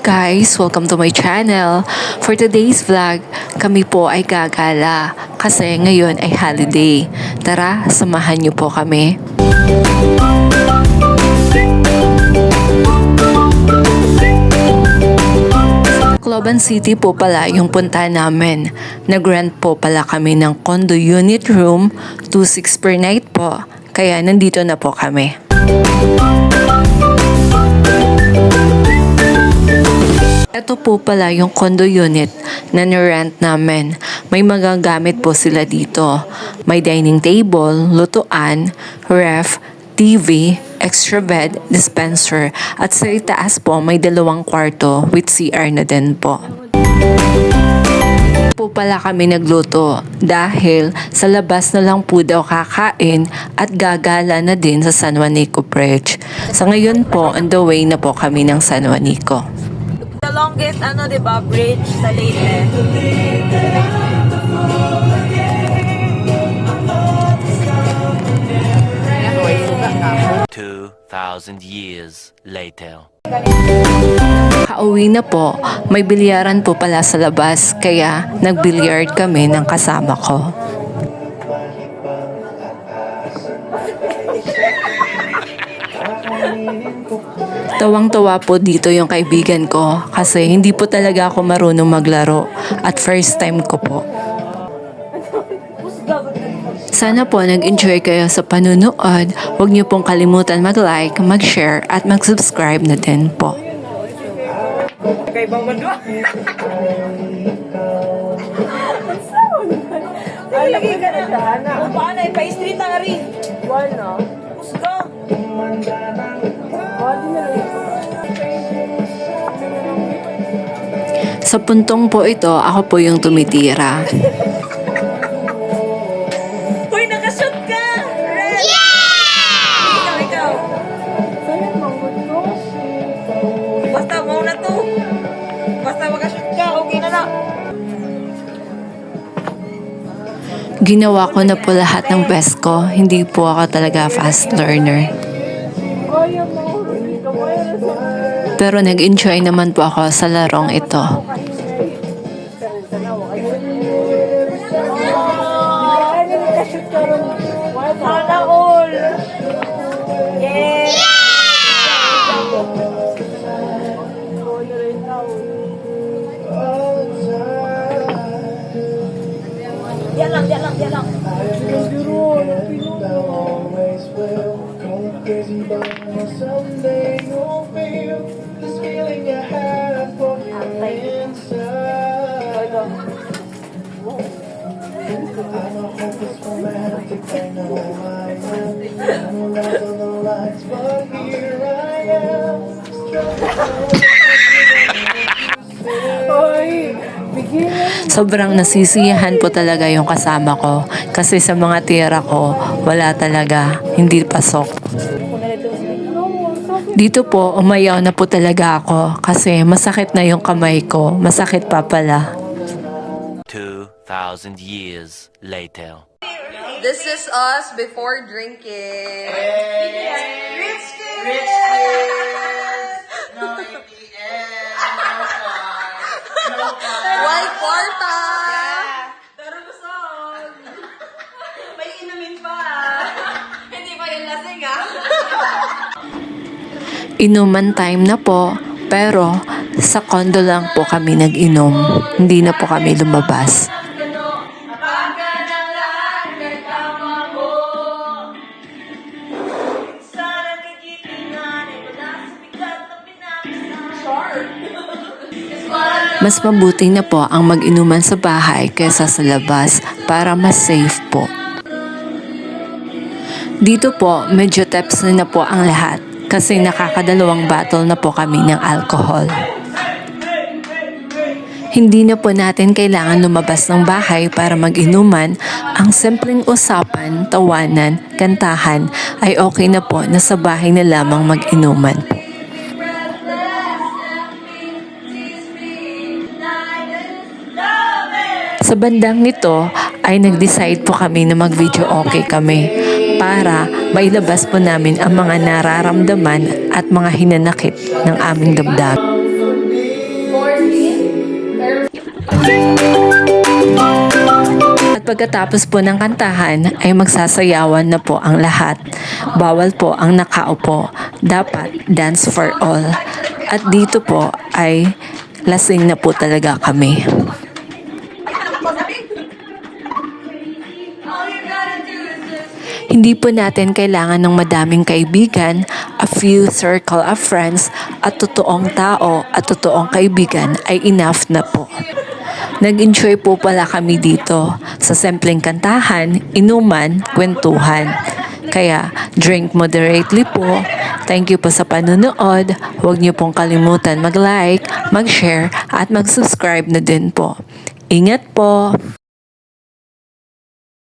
guys! Welcome to my channel. For today's vlog, kami po ay gagala kasi ngayon ay holiday. Tara, samahan niyo po kami. Tacloban City po pala yung punta namin. Nag-rent po pala kami ng condo unit room, 2,600 per night po. Kaya nandito na po kami. Ito po pala yung condo unit na nirent namin. May magagamit po sila dito. May dining table, lutuan, ref, TV, extra bed, dispenser, at sa itaas po may 2 kwarto with CR na din po. Po pala kami nagluto dahil sa labas na lang po daw kakain at gagala na din sa San Juanico Bridge. Sa ngayon po, on the way na po kami ng San Juanico. The longest, diba, bridge sa Leyte. 2,000 years later. Kauwi na po, may bilyaran po pala sa labas kaya nagbilyard kami ng kasama ko. Tawang-tawa po dito yung kaibigan ko kasi hindi po talaga ako marunong maglaro at first time ko po. Sana po nag-enjoy kayo sa panunood. Huwag niyo pong kalimutan mag-like, mag-share at mag-subscribe na din po. Kaibang madwa. Ay, lagi ka na. Ang paano, pa-street ang ari. Wala. Pusga. Sa puntong po ito, ako po yung tumitira. Uy, nakashoot ka! Red! Yeah! Ikaw. Basta mo na to. Basta makashoot ka, okay na na. Ginawa ko na po lahat ng best ko. Hindi po ako talaga fast learner. Pero nag-enjoy naman po ako sa larong ito. Sana all! Yes! Diyan lang, diyan lang, diyan lang. Sobrang nasisiyahan po talaga yung kasama ko kasi sa mga tira ko, wala talaga, hindi pasok. Dito po, umayaw na po talaga ako kasi masakit na yung kamay ko, masakit pa pala. 2,000 years later. This is us before drinking. Rich kid! Rich kid! No ATM, no car, no car. Why kwarta? Pero busog. May inumin pa. Hindi pa yung lasing Inuman time na po, pero sa condo lang po kami nag-inom. Hindi na po kami lumabas. Mas mabuti na po ang mag-inuman sa bahay kaysa sa labas para mas safe po. Dito po, medyo tipsy na po ang lahat kasi nakakadalawang bottle na po kami ng alcohol. Hindi na po natin kailangan lumabas ng bahay para mag-inuman. Ang simpleng usapan, tawanan, kantahan ay okay na po na sa bahay na lamang mag-inuman po. Sa bandang ito ay nag-decide po kami na mag-video okay kami para mailabas po namin ang mga nararamdaman at mga hinanakit ng aming damdamin. At pagkatapos po ng kantahan ay magsasayawan na po ang lahat. Bawal po ang nakaupo. Dapat dance for all. At dito po ay lasing na po talaga kami. Hindi po natin kailangan ng madaming kaibigan, a few circle of friends, at totoong tao at totoong kaibigan ay enough na po. Nag-enjoy po pala kami dito sa simpleng kantahan, inuman, kwentuhan. Kaya drink moderately po. Thank you po sa panunood. Huwag niyo pong kalimutan mag-like, mag-share at mag-subscribe na din po. Ingat po!